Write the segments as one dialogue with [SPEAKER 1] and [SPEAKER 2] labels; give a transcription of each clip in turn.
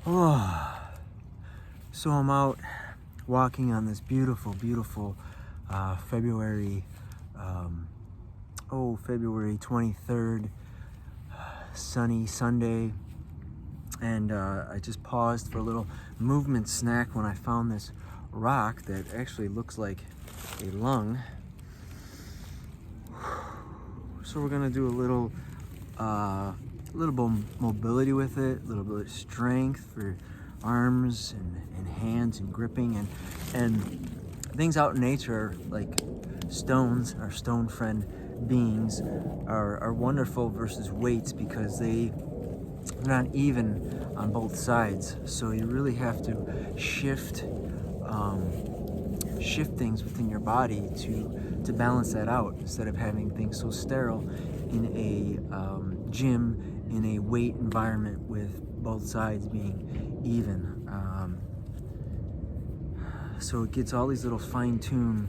[SPEAKER 1] Oh, so I'm out walking on this beautiful, beautiful February 23rd, sunny Sunday, and I just paused for a little movement snack when I found this rock that actually looks like a lung. So we're gonna do a little mobility with it, a little bit of strength for arms and hands and gripping, and things out in nature like stones, our stone friend beings, are wonderful versus weights because they're not even on both sides. So you really have to shift things within your body to balance that out, instead of having things so sterile in a gym, in a weight environment with both sides being even. So it gets all these little fine-tuned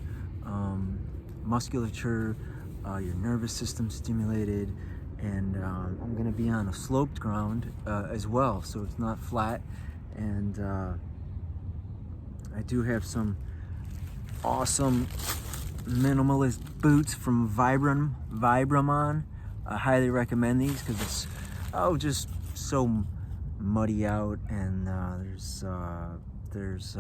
[SPEAKER 1] musculature, your nervous system stimulated, and I'm going to be on a sloped ground as well, so it's not flat. And I do have some awesome minimalist boots from Vibramon. I highly recommend these because it's just so muddy out, and there's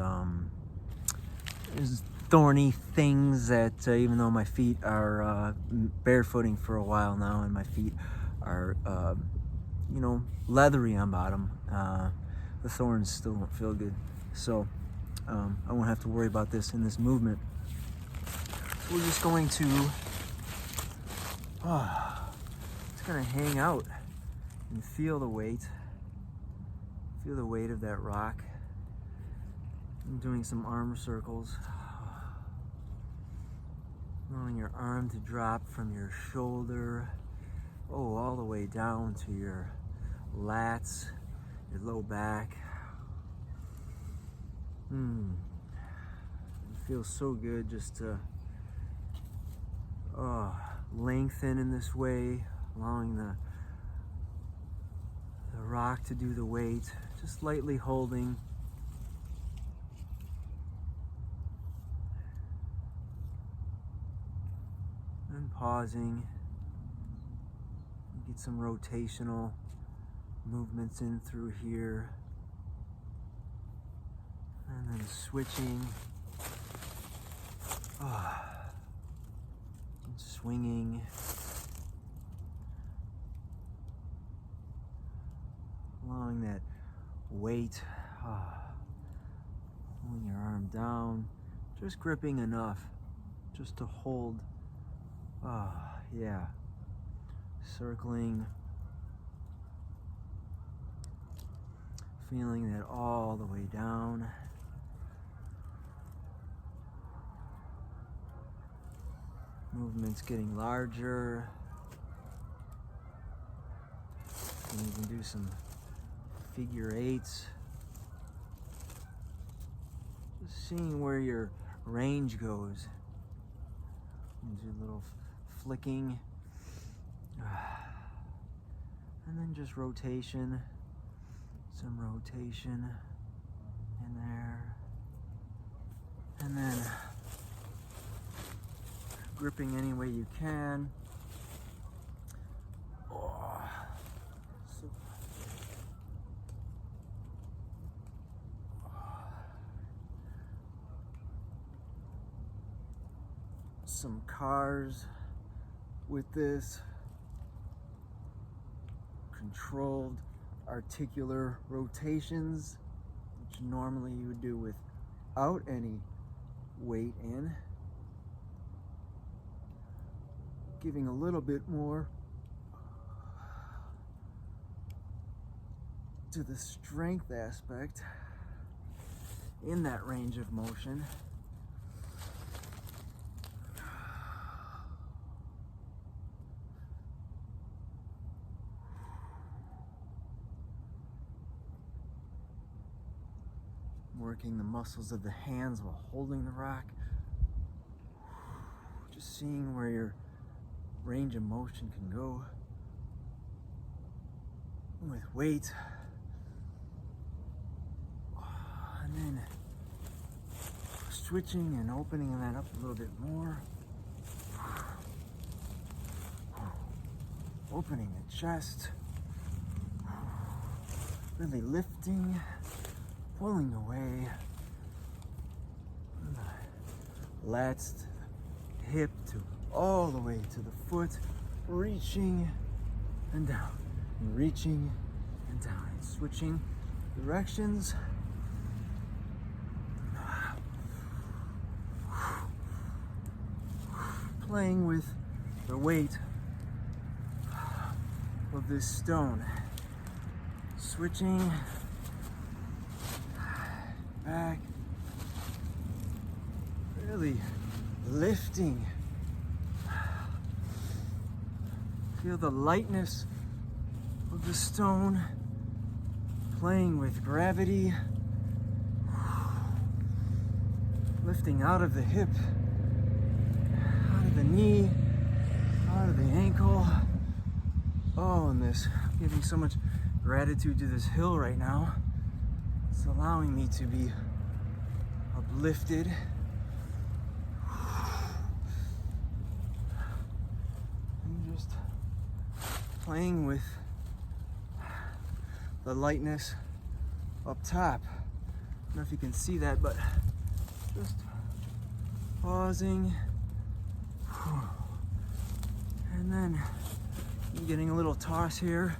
[SPEAKER 1] thorny things that even though my feet are barefooting for a while now, and my feet are leathery on bottom, the thorns still don't feel good. So I won't have to worry about this in this movement. So we're just going to hang out and feel the weight of that rock. I'm doing some arm circles, allowing your arm to drop from your shoulder, all the way down to your lats, your low back. It feels so good just to lengthen in this way, allowing the rock to do the weight, just lightly holding. And pausing. Get some rotational movements in through here. And then switching. And swinging. Allowing that weight. Pulling your arm down. Just gripping enough just to hold. Circling. Feeling that all the way down. Movement's getting larger. And you can do some figure eights. Just seeing where your range goes. And do a little flicking. And then just rotation. Some rotation in there. And then gripping any way you can. Some cars with this. Controlled articular rotations, which normally you would do without any weight in. Giving a little bit more to the strength aspect in that range of motion. Working the muscles of the hands while holding the rock. Just seeing where your range of motion can go with weight. then switching and opening that up a little bit more. Opening the chest. Really lifting, pulling away. Lats to the hip, to all the way to the foot, reaching and down, and reaching and down, and switching directions. Playing with the weight of this stone. Switching back, really lifting. Feel the lightness of the stone, playing with gravity, lifting out of the hip, out of the knee, out of the ankle. Oh, and this, I'm giving so much gratitude to this hill right now. It's allowing me to be uplifted. I'm just playing with the lightness up top. I don't know if you can see that, but just pausing. And then getting a little toss here,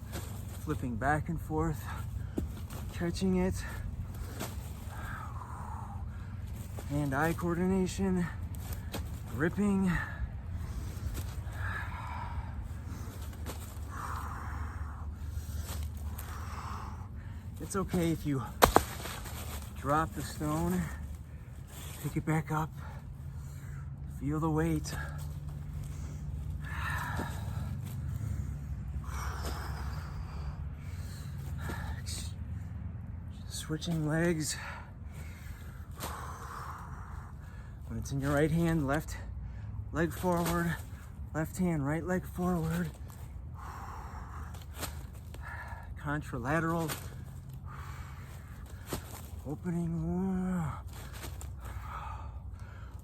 [SPEAKER 1] flipping back and forth, catching it. Hand-eye coordination, gripping. It's okay if you drop the stone, pick it back up, feel the weight. Switching legs. When it's in your right hand, left leg forward, left hand, right leg forward. Contralateral. Opening.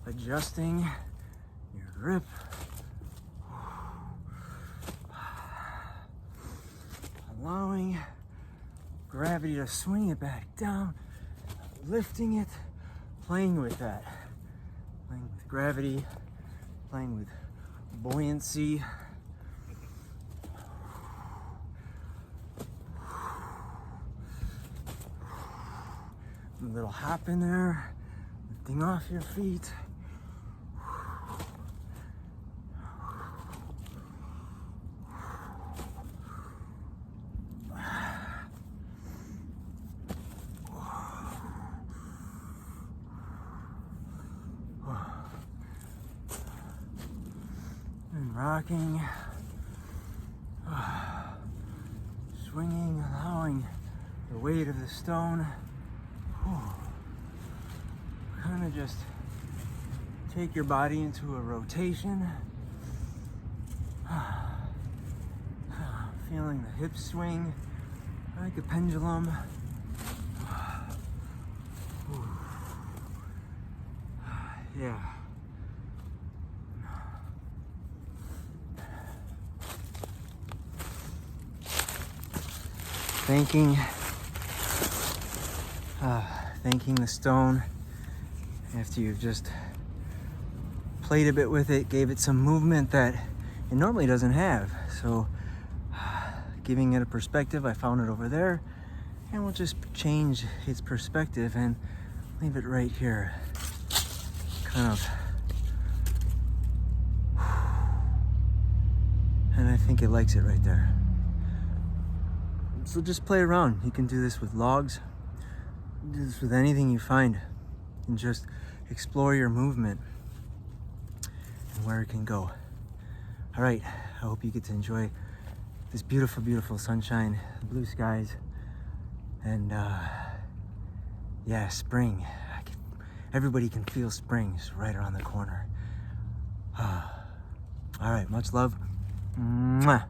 [SPEAKER 1] Adjusting your grip. Allowing gravity to swing it back down, lifting it, playing with that, playing with gravity, playing with buoyancy. A little hop in there, lifting off your feet. Rocking, swinging, allowing the weight of the stone. Kind of just take your body into a rotation. Feeling the hips swing like a pendulum. Yeah. Thanking the stone after you've just played a bit with it, gave it some movement that it normally doesn't have. So giving it a perspective, I found it over there, and we'll just change its perspective and leave it right here. Kind of. And I think it likes it right there. So just play around. You can do this with logs, do this with anything you find, and just explore your movement and where it can go. All right, I hope you get to enjoy this beautiful, beautiful sunshine, blue skies, and yeah, spring. Everybody can feel spring just right around the corner. All right, much love. Mwah.